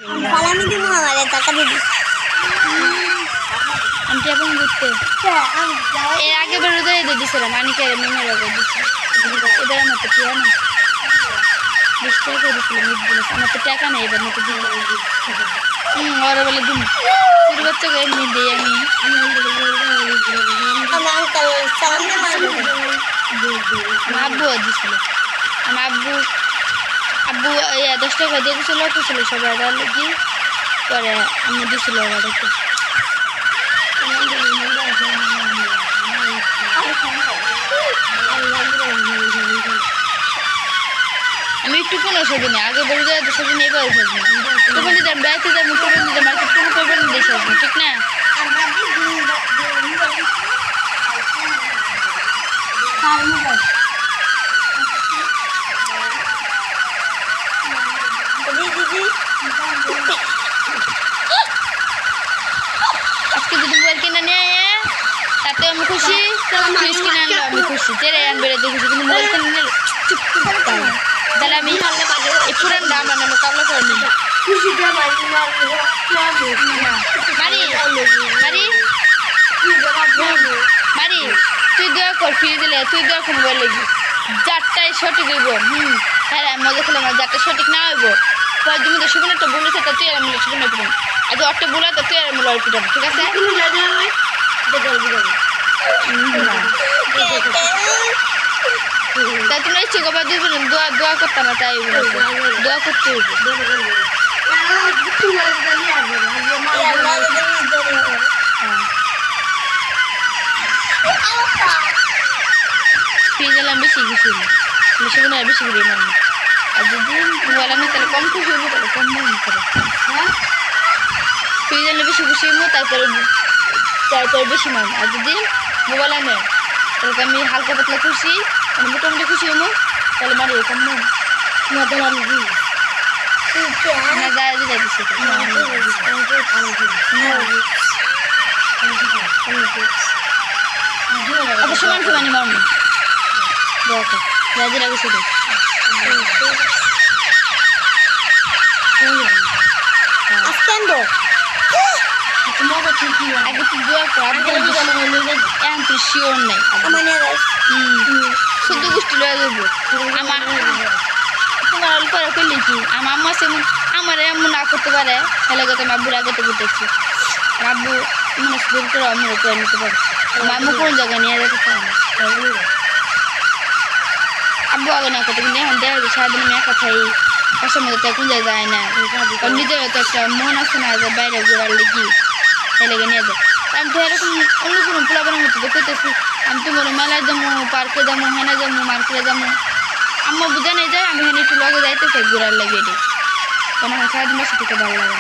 সালামি দিব আমারে টাকা দিবি আমি এখন ঘুরতে এর আগে বেরোতে দিয়েছিলাম মানিকে মেমের আগে দিচ্ছি এবার আমার তো টিয়া নেই 20 টাকা দিয়েছিলাম ঈদ দিন আমার তো টাকা নেই এবার মতো দিন ওরা বলে দিন শুরু বাচ্চা করে এমনি দিই আমি আমার আঙ্কেল সালামি মারবে আমার আব্বুও দিছিল আমার আব্বু 10 টাকা দিয়ে দিছিল তো ছিল সবাই কি পরে আমি দিছিল ওদেরকে আমি একটু কোনো ছবি নেই আগে বলে যায় তো ছবি নেই পাওয়া ছবি তখন যদি আমি বেড়াতে যাবো তখন যদি মার্কেট টুকু করবেন দেখে আসবো ঠিক না আজকে যদি মোবাইল কিনে নিয়ে তাতে আমি খুশি ফ্রিজ কিনে আনলো আমি খুশি চেরে আনবে খুশি কিন্তু মোবাইল কিনে নিলে তাহলে আমি এই পুরান দাম আনানো কামলা করে নিই মারি মারি মারি তুই দোয়া কর ফিরে দিলে তুই দোয়া কর মোবাইল লাগবি যারটাই সঠিক হইব হ্যাঁ মজা খেলাম যারটা সঠিক না হইব পরে তুমি তো শুকনো একটা বলেছে তা তুই আর মিলে শুকনো পিটাম আর যে অট্টা বলে তো তুই আর মিলে পিটাম ঠিক আছে তাই তুমি ইচ্ছে কবার দিব দোয়া দোয়া করতাম না তাই দোয়া করতে হইব ফিরে গেলাম বেশি কিছু বেশি কোনো বেশি ঘুরে না আর যদি মোবাইল আমি তাহলে কম খুশি হবো তাহলে কম মনে করে ফিরে গেলে বেশি খুশি হবো তারপরে বেশি মারবো আর যদি মোবাইল আনে তাহলে আমি হালকা পাতলা খুশি মানে মোটামুটি খুশি হবো তাহলে মারি কম মন না গায়ে দিয়ে দিচ্ছি আচ্ছা সমান সমানই মারবো দেখো রাজি লাগে শুধু আগে তুই দোয়া কর এখন তুই শিওর নেই শুদ্ধ গোষ্ঠী লয়ে যাবো আমার তোমার অল্প করলে কি আমার আম্মা সেমন আমার এমন না করতে পারে তাহলে তো আমি আব্বুর আগে তো করতেছি আব্বু মনে দূর করে আমার করে নিতে পারে আম্মু কোন জায়গায় নিয়ে যেতে পারে আব্বু আগে না করতে কিন্তু এখন দেখা যায় সারাদিন আমি একা থাই পাশের মধ্যে কোন জায়গায় যায় না কারণ নিজের তো একটা মন আসছে না যে বাইরে ঘোরার লেগে তাই লেগে নিয়ে যায় আমি তো এরকম অন্য কোনো পোলাপানের মতো তো করতেছি আমি তো মনে মেলায় যাবো পার্কে যাবো হেনে যাবো মার্কেটে যাবো আম্মা বুঝে নিয়ে যায় আমি হেনে একটু লগে যাইতে চাই ঘোরার লেগে এটি কারণ আমার সারাদিন বাসা থেকে ভালো লাগে না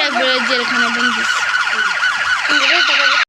একবারে জেলখানে বন্দি